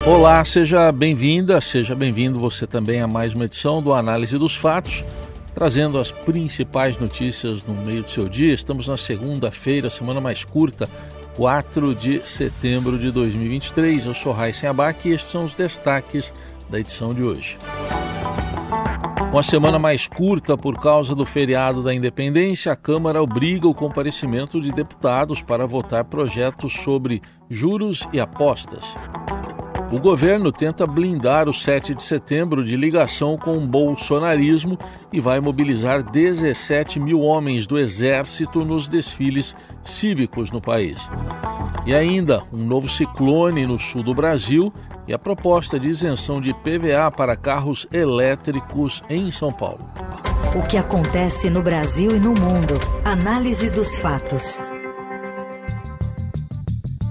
Olá, seja bem-vinda, seja bem-vindo você também a mais uma edição do Análise dos Fatos, trazendo as principais notícias no meio do seu dia. Estamos na segunda-feira, semana mais curta, 4 de setembro de 2023. Eu sou Raíssen Abac e estes são os destaques da edição de hoje. Com a semana mais curta por causa do feriado da Independência, a Câmara obriga o comparecimento de deputados para votar projetos sobre juros e apostas. O governo tenta blindar o 7 de setembro de ligação com o bolsonarismo e vai mobilizar 17 mil homens do Exército nos desfiles cívicos no país. E ainda, um novo ciclone no sul do Brasil e a proposta de isenção de PVA para carros elétricos em São Paulo. O que acontece no Brasil e no mundo. Análise dos fatos.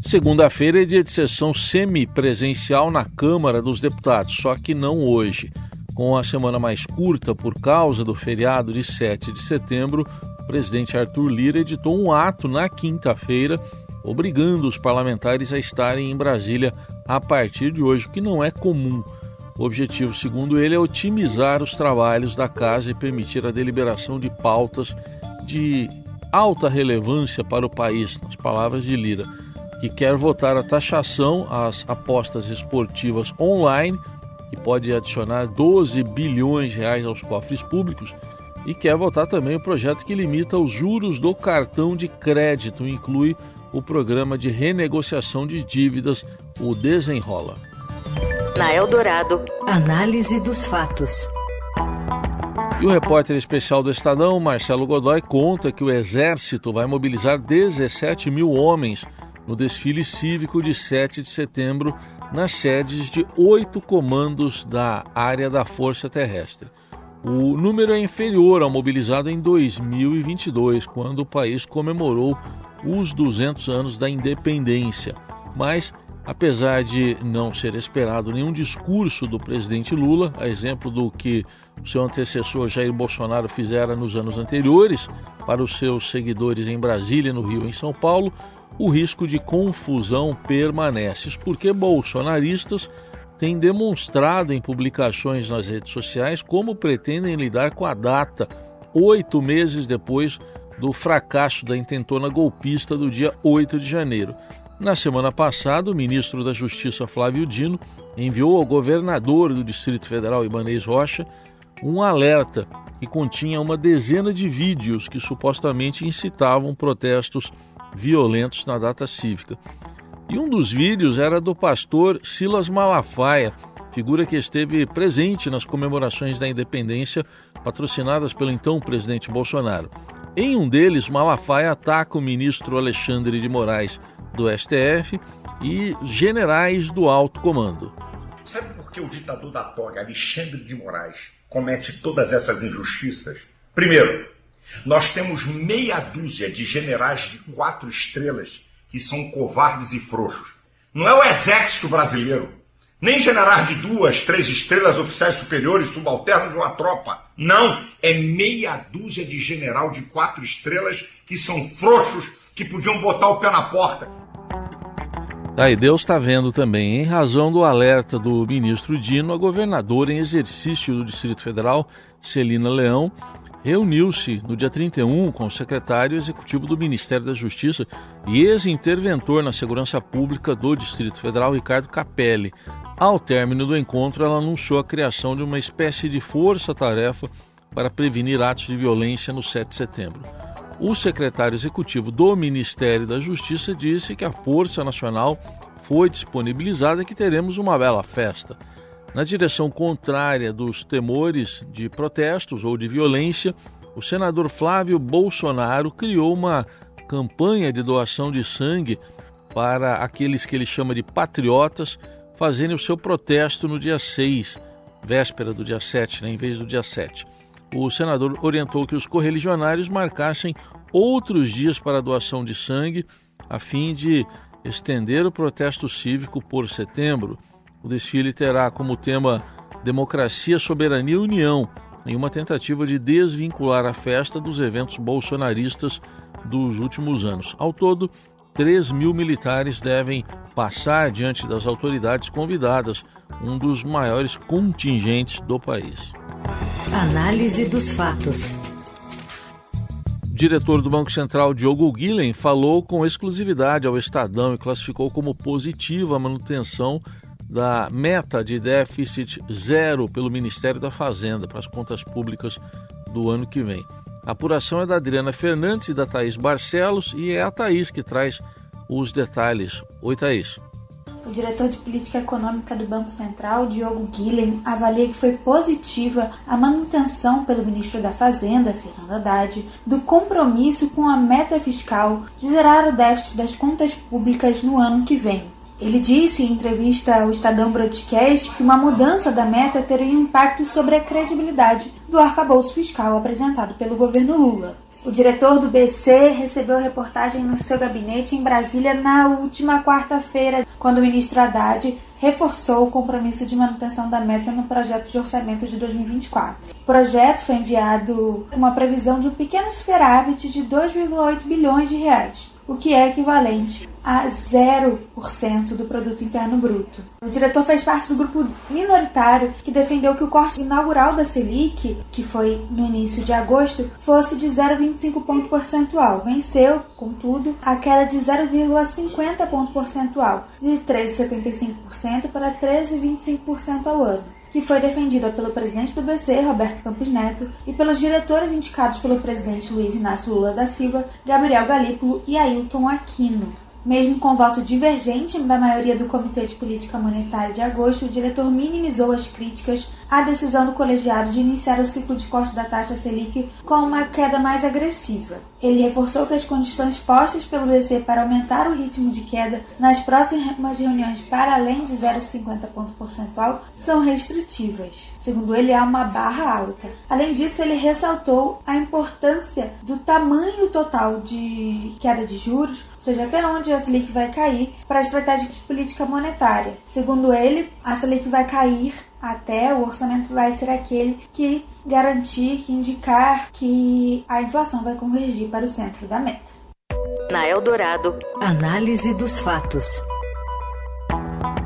Segunda-feira é dia de sessão semipresencial na Câmara dos Deputados, só que não hoje. Com a semana mais curta por causa do feriado de 7 de setembro, o presidente Arthur Lira editou um ato na quinta-feira, obrigando os parlamentares a estarem em Brasília a partir de hoje, o que não é comum. O objetivo, segundo ele, é otimizar os trabalhos da Casa e permitir a deliberação de pautas de alta relevância para o país, nas palavras de Lira, que quer votar a taxação às apostas esportivas online, que pode adicionar 12 bilhões de reais aos cofres públicos, e quer votar também o projeto que limita os juros do cartão de crédito, inclui o programa de renegociação de dívidas, o Desenrola. Na Eldorado, análise dos fatos. E o repórter especial do Estadão, Marcelo Godoy, conta que o Exército vai mobilizar 17 mil homens no desfile cívico de 7 de setembro nas sedes de 8 comandos da área da Força Terrestre. O número é inferior ao mobilizado em 2022, quando o país comemorou os 200 anos da independência. Mas, apesar de não ser esperado nenhum discurso do presidente Lula, a exemplo do que o seu antecessor Jair Bolsonaro fizera nos anos anteriores para os seus seguidores em Brasília, no Rio e em São Paulo, o risco de confusão permanece, porque bolsonaristas têm demonstrado em publicações nas redes sociais como pretendem lidar com a data, 8 meses depois do fracasso da intentona golpista do dia 8 de janeiro. Na semana passada, o ministro da Justiça, Flávio Dino, enviou ao governador do Distrito Federal, Ibanez Rocha, um alerta que continha uma dezena de vídeos que supostamente incitavam protestos violentos na data cívica. E um dos vídeos era do pastor Silas Malafaia, figura que esteve presente nas comemorações da independência patrocinadas pelo então presidente Bolsonaro. Em um deles, Malafaia ataca o ministro Alexandre de Moraes do STF e generais do alto comando. Sabe por que o ditador da toga, Alexandre de Moraes, comete todas essas injustiças? Primeiro, nós temos meia dúzia de generais de 4 estrelas que são covardes e frouxos. Não é o exército brasileiro, nem generais de 2, 3 estrelas, oficiais superiores, subalternos ou a tropa. Não, é meia dúzia de general de 4 estrelas que são frouxos, que podiam botar o pé na porta. Aí Deus está vendo também, em razão do alerta do ministro Dino, a governadora em exercício do Distrito Federal, Celina Leão, reuniu-se no dia 31 com o secretário executivo do Ministério da Justiça e ex-interventor na segurança pública do Distrito Federal, Ricardo Capelli. Ao término do encontro, ela anunciou a criação de uma espécie de força-tarefa para prevenir atos de violência no 7 de setembro. O secretário executivo do Ministério da Justiça disse que a Força Nacional foi disponibilizada e que teremos uma bela festa. Na direção contrária dos temores de protestos ou de violência, o senador Flávio Bolsonaro criou uma campanha de doação de sangue para aqueles que ele chama de patriotas fazerem o seu protesto no dia 6, véspera do dia 7, em vez do dia 7. O senador orientou que os correligionários marcassem outros dias para a doação de sangue, a fim de estender o protesto cívico por setembro. O desfile terá como tema Democracia, Soberania e União, em uma tentativa de desvincular a festa dos eventos bolsonaristas dos últimos anos. Ao todo, 3 mil militares devem passar diante das autoridades convidadas, um dos maiores contingentes do país. Análise dos fatos. O diretor do Banco Central, Diogo Guilhem, falou com exclusividade ao Estadão e classificou como positiva a manutenção da meta de déficit zero pelo Ministério da Fazenda para as contas públicas do ano que vem. A apuração é da Adriana Fernandes e da Thaís Barcelos e é a Thaís que traz os detalhes. Oi, Thaís. O diretor de Política Econômica do Banco Central, Diogo Guilhem, avalia que foi positiva a manutenção pelo ministro da Fazenda, Fernando Haddad, do compromisso com a meta fiscal de zerar o déficit das contas públicas no ano que vem. Ele disse em entrevista ao Estadão Broadcast que uma mudança da meta teria um impacto sobre a credibilidade do arcabouço fiscal apresentado pelo governo Lula. O diretor do BC recebeu reportagem no seu gabinete em Brasília na última quarta-feira, quando o ministro Haddad reforçou o compromisso de manutenção da meta no projeto de orçamento de 2024. O projeto foi enviado com uma previsão de um pequeno superávit de 2,8 bilhões de reais, o que é equivalente a 0% do produto interno bruto. O diretor fez parte do grupo minoritário que defendeu que o corte inaugural da Selic, que foi no início de agosto, fosse de 0,25 ponto percentual. Venceu, contudo, a queda de 0,50 ponto percentual, de 13,75% para 13,25% ao ano, que foi defendida pelo presidente do BC, Roberto Campos Neto, e pelos diretores indicados pelo presidente Luiz Inácio Lula da Silva, Gabriel Galípolo e Ailton Aquino. Mesmo com voto divergente da maioria do Comitê de Política Monetária de agosto, o diretor minimizou as críticas à decisão do colegiado de iniciar o ciclo de corte da taxa Selic com uma queda mais agressiva. Ele reforçou que as condições postas pelo BC para aumentar o ritmo de queda nas próximas reuniões para além de 0,50 ponto percentual são restritivas. Segundo ele, há uma barra alta. Além disso, ele ressaltou a importância do tamanho total de queda de juros, ou seja, até onde a Selic vai cair, para a estratégia de política monetária. Segundo ele, a Selic vai cair até o orçamento vai ser aquele que garantir, que indicar que a inflação vai convergir para o centro da meta. Na Eldorado, análise dos fatos.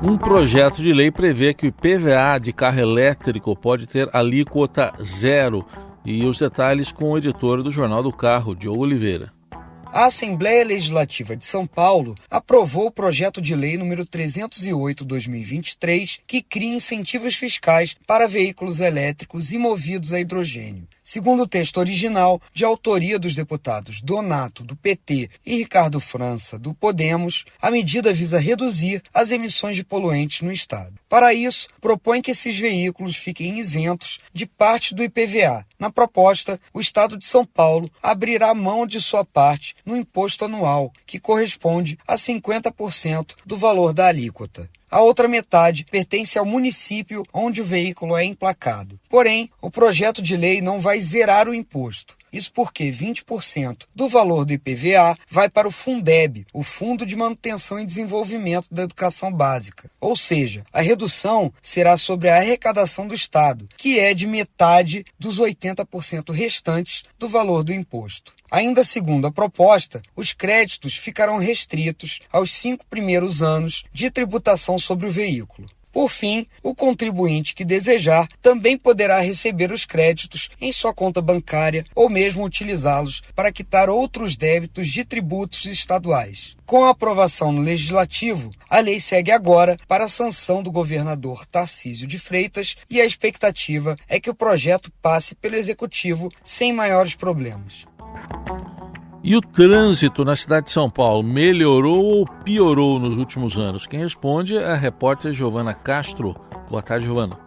Um projeto de lei prevê que o IPVA de carro elétrico pode ter alíquota zero. E os detalhes com o editor do Jornal do Carro, Diogo Oliveira. A Assembleia Legislativa de São Paulo aprovou o projeto de lei número 308/2023, que cria incentivos fiscais para veículos elétricos e movidos a hidrogênio. Segundo o texto original, de autoria dos deputados Donato, do PT, e Ricardo França, do Podemos, a medida visa reduzir as emissões de poluentes no estado. Para isso, propõe que esses veículos fiquem isentos de parte do IPVA. Na proposta, o estado de São Paulo abrirá mão de sua parte no imposto anual, que corresponde a 50% do valor da alíquota. A outra metade pertence ao município onde o veículo é emplacado. Porém, o projeto de lei não vai zerar o imposto. Isso porque 20% do valor do IPVA vai para o Fundeb, o Fundo de Manutenção e Desenvolvimento da Educação Básica. Ou seja, a redução será sobre a arrecadação do Estado, que é de metade dos 80% restantes do valor do imposto. Ainda segundo a proposta, os créditos ficarão restritos aos 5 primeiros anos de tributação sobre o veículo. Por fim, o contribuinte que desejar também poderá receber os créditos em sua conta bancária ou mesmo utilizá-los para quitar outros débitos de tributos estaduais. Com a aprovação no Legislativo, a lei segue agora para a sanção do governador Tarcísio de Freitas e a expectativa é que o projeto passe pelo Executivo sem maiores problemas. E o trânsito na cidade de São Paulo melhorou ou piorou nos últimos anos? Quem responde é a repórter Giovana Castro. Boa tarde, Giovana.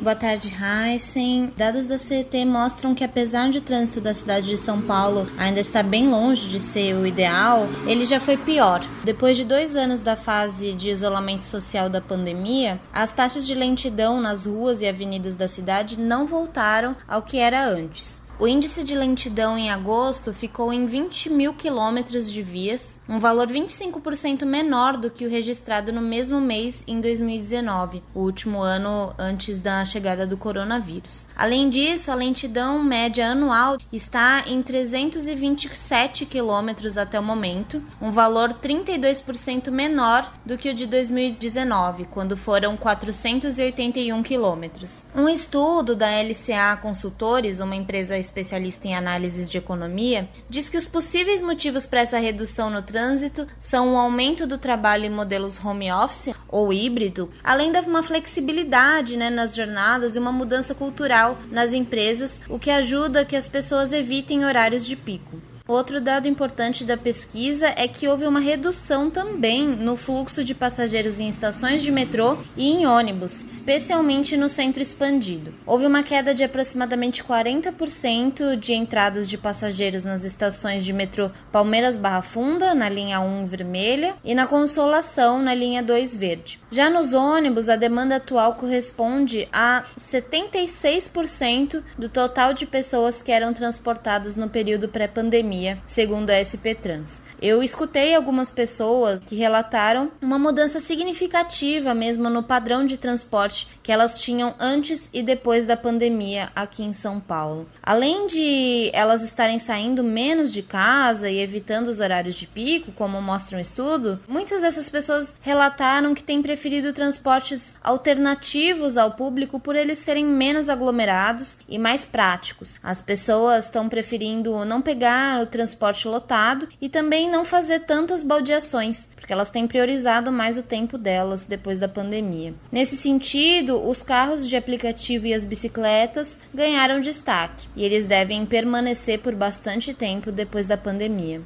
Boa tarde, Heisen. Dados da CET mostram que apesar de o trânsito da cidade de São Paulo ainda estar bem longe de ser o ideal, ele já foi pior. Depois de 2 anos da fase de isolamento social da pandemia, as taxas de lentidão nas ruas e avenidas da cidade não voltaram ao que era antes. O índice de lentidão em agosto ficou em 20 mil quilômetros de vias, um valor 25% menor do que o registrado no mesmo mês em 2019, o último ano antes da chegada do coronavírus. Além disso, a lentidão média anual está em 327 quilômetros até o momento, um valor 32% menor do que o de 2019, quando foram 481 quilômetros. Um estudo da LCA Consultores, uma empresa especialista em análises de economia, diz que os possíveis motivos para essa redução no trânsito são o aumento do trabalho em modelos home office ou híbrido, além de uma flexibilidade nas jornadas e uma mudança cultural nas empresas, o que ajuda que as pessoas evitem horários de pico. Outro dado importante da pesquisa é que houve uma redução também no fluxo de passageiros em estações de metrô e em ônibus, especialmente no centro expandido. Houve uma queda de aproximadamente 40% de entradas de passageiros nas estações de metrô Palmeiras-Barra Funda, na linha 1 vermelha, e na Consolação, na linha 2 verde. Já nos ônibus, a demanda atual corresponde a 76% do total de pessoas que eram transportadas no período pré-pandemia, segundo a SP Trans. Eu escutei algumas pessoas que relataram uma mudança significativa mesmo no padrão de transporte que elas tinham antes e depois da pandemia aqui em São Paulo. Além de elas estarem saindo menos de casa e evitando os horários de pico, como mostra um estudo, muitas dessas pessoas relataram que têm preferido transportes alternativos ao público por eles serem menos aglomerados e mais práticos. As pessoas estão preferindo não pegar o transporte lotado e também não fazer tantas baldeações, porque elas têm priorizado mais o tempo delas depois da pandemia. Nesse sentido, os carros de aplicativo e as bicicletas ganharam destaque, e eles devem permanecer por bastante tempo depois da pandemia.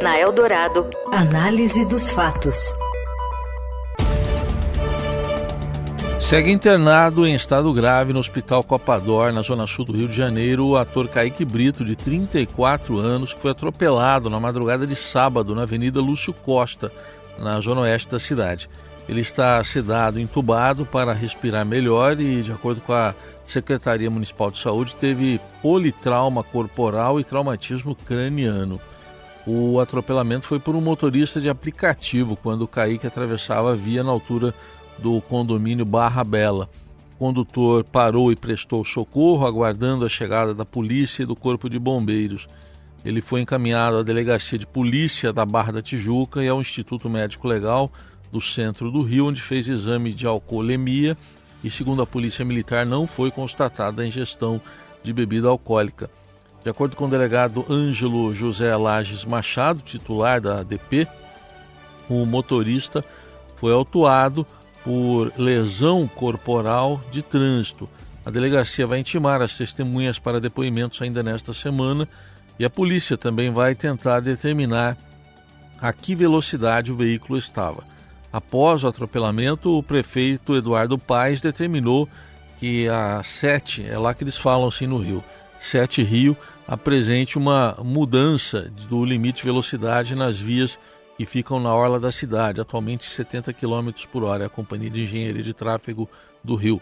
Na Eldorado, análise dos fatos. Segue internado em estado grave no Hospital Copador, na zona sul do Rio de Janeiro, o ator Kaique Brito, de 34 anos, que foi atropelado na madrugada de sábado na Avenida Lúcio Costa, na zona oeste da cidade. Ele está sedado, entubado para respirar melhor e, de acordo com a Secretaria Municipal de Saúde, teve politrauma corporal e traumatismo craniano. O atropelamento foi por um motorista de aplicativo, quando o Kaique atravessava a via na altura do condomínio Barra Bela. O condutor parou e prestou socorro, aguardando a chegada da polícia e do corpo de bombeiros. Ele foi encaminhado à delegacia de polícia da Barra da Tijuca e ao Instituto Médico Legal do centro do Rio, onde fez exame de alcoolemia e, segundo a Polícia Militar, não foi constatada a ingestão de bebida alcoólica. De acordo com o delegado Ângelo José Lages Machado, titular da ADP, o motorista foi autuado por lesão corporal de trânsito. A delegacia vai intimar as testemunhas para depoimentos ainda nesta semana e a polícia também vai tentar determinar a que velocidade o veículo estava. Após o atropelamento, o prefeito Eduardo Paes determinou que a 7, é lá que eles falam assim no Rio, 7 Rio, apresente uma mudança do limite de velocidade nas vias que ficam na orla da cidade, atualmente 70 km por hora, é a Companhia de Engenharia de Tráfego do Rio.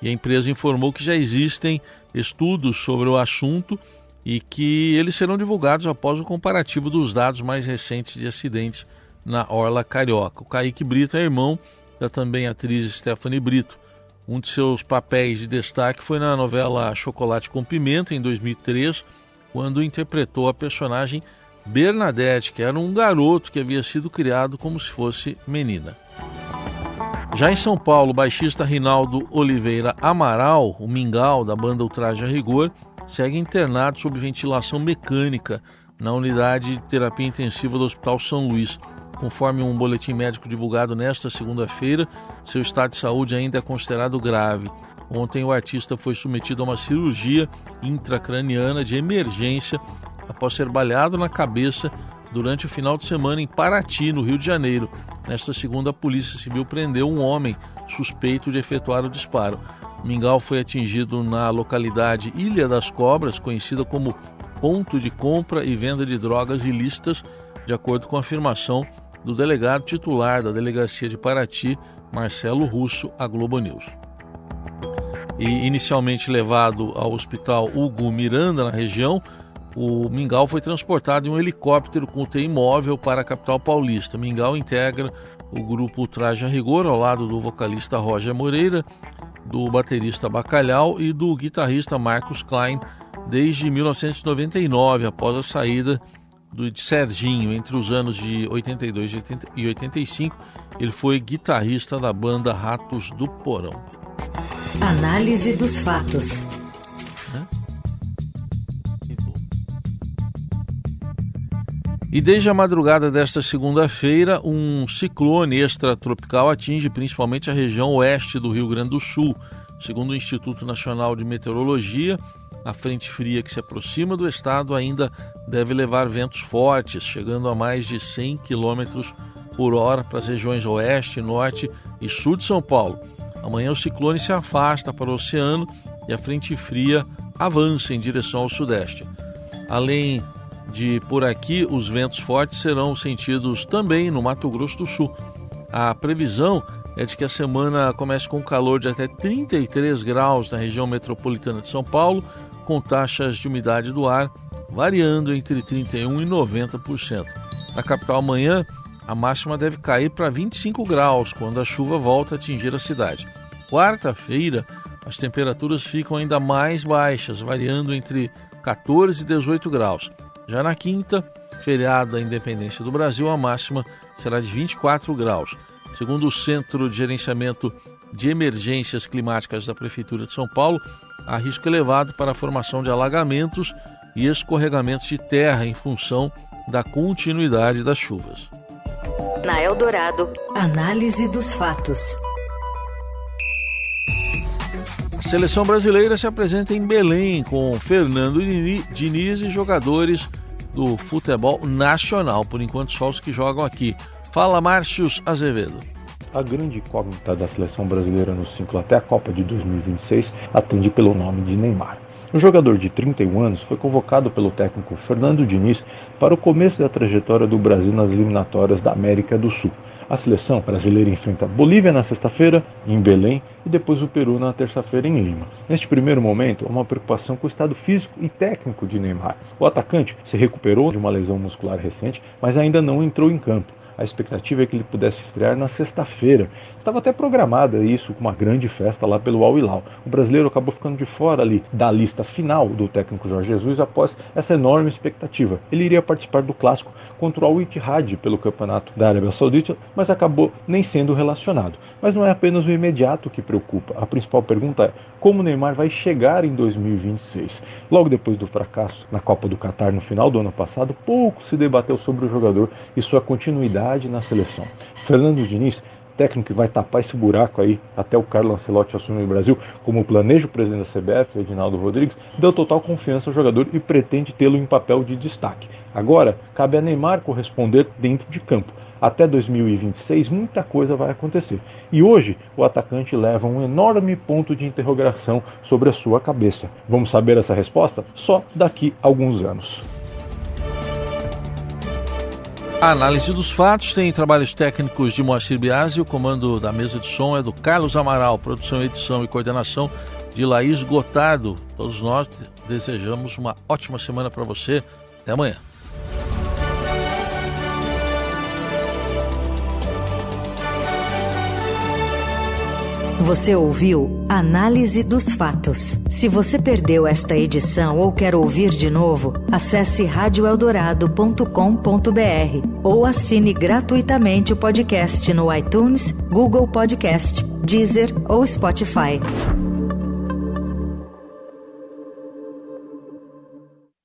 E a empresa informou que já existem estudos sobre o assunto e que eles serão divulgados após o comparativo dos dados mais recentes de acidentes na orla carioca. O Kaique Brito é irmão da também atriz Stephanie Brito. Um de seus papéis de destaque foi na novela Chocolate com Pimenta, em 2003, quando interpretou a personagem Bernadette, que era um garoto que havia sido criado como se fosse menina. Já em São Paulo, o baixista Rinaldo Oliveira Amaral, o Mingau da banda Ultraje a Rigor, segue internado sob ventilação mecânica na unidade de terapia intensiva do Hospital São Luís. Conforme um boletim médico divulgado nesta segunda-feira, seu estado de saúde ainda é considerado grave. Ontem o artista foi submetido a uma cirurgia intracraniana de emergência após ser baleado na cabeça durante o final de semana em Paraty, no Rio de Janeiro. Nesta segunda, a Polícia Civil prendeu um homem suspeito de efetuar o disparo. Mingau foi atingido na localidade Ilha das Cobras, conhecida como ponto de compra e venda de drogas ilícitas, de acordo com a afirmação do delegado titular da Delegacia de Paraty, Marcelo Russo, à Globo News. e inicialmente levado ao hospital Hugo Miranda, na região, o Mingau foi transportado em um helicóptero com UTI móvel para a capital paulista. Mingau integra o grupo Traje a Rigor, ao lado do vocalista Roger Moreira, do baterista Bacalhau e do guitarrista Marcos Klein, desde 1999, após a saída de Serginho. Entre os anos de 82 e 85, ele foi guitarrista da banda Ratos do Porão. Análise dos fatos. E desde a madrugada desta segunda-feira, um ciclone extratropical atinge principalmente a região oeste do Rio Grande do Sul. Segundo o Instituto Nacional de Meteorologia, a frente fria que se aproxima do estado ainda deve levar ventos fortes, chegando a mais de 100 km por hora para as regiões oeste, norte e sul de São Paulo. Amanhã o ciclone se afasta para o oceano e a frente fria avança em direção ao sudeste. Além de por aqui, os ventos fortes serão sentidos também no Mato Grosso do Sul. A previsão é de que a semana comece com calor de até 33 graus na região metropolitana de São Paulo, com taxas de umidade do ar variando entre 31% e 90%. Na capital amanhã, a máxima deve cair para 25 graus, quando a chuva volta a atingir a cidade. Quarta-feira, as temperaturas ficam ainda mais baixas, variando entre 14 e 18 graus. Já na quinta, feriado da Independência do Brasil, a máxima será de 24 graus. Segundo o Centro de Gerenciamento de Emergências Climáticas da Prefeitura de São Paulo, há risco elevado para a formação de alagamentos e escorregamentos de terra em função da continuidade das chuvas. Na Eldorado, análise dos fatos. A seleção brasileira se apresenta em Belém com Fernando Diniz e jogadores do futebol nacional. Por enquanto, só os que jogam aqui. Fala, Márcios Azevedo. A grande incógnita da seleção brasileira no ciclo até a Copa de 2026 atende pelo nome de Neymar. O jogador de 31 anos foi convocado pelo técnico Fernando Diniz para o começo da trajetória do Brasil nas eliminatórias da América do Sul. A seleção brasileira enfrenta a Bolívia na sexta-feira, em Belém, e depois o Peru na terça-feira em Lima. Neste primeiro momento, há uma preocupação com o estado físico e técnico de Neymar. O atacante se recuperou de uma lesão muscular recente, mas ainda não entrou em campo. A expectativa é que ele pudesse estrear na sexta-feira. Estava até programada isso com uma grande festa lá pelo Al Hilal. O brasileiro acabou ficando de fora ali da lista final do técnico Jorge Jesus após essa enorme expectativa. Ele iria participar do clássico contra o Al Ittihad pelo campeonato da Arábia Saudita, mas acabou nem sendo relacionado. Mas não é apenas o imediato que preocupa. A principal pergunta é como o Neymar vai chegar em 2026. Logo depois do fracasso na Copa do Catar no final do ano passado, pouco se debateu sobre o jogador e sua continuidade na seleção. Fernando Diniz, técnico que vai tapar esse buraco aí até o Carlo Ancelotti assumir o Brasil, como planeja o presidente da CBF, Edinaldo Rodrigues, deu total confiança ao jogador e pretende tê-lo em papel de destaque. Agora, cabe a Neymar corresponder dentro de campo. Até 2026, muita coisa vai acontecer. E hoje, o atacante leva um enorme ponto de interrogação sobre a sua cabeça. Vamos saber essa resposta só daqui a alguns anos. A análise dos fatos tem trabalhos técnicos de Moacir Biasi, o comando da mesa de som é do Carlos Amaral, produção, edição e coordenação de Laís Gotardo. Todos nós desejamos uma ótima semana para você. Até amanhã. Você ouviu Análise dos Fatos. Se você perdeu esta edição ou quer ouvir de novo, acesse radioeldorado.com.br ou assine gratuitamente o podcast no iTunes, Google Podcast, Deezer ou Spotify.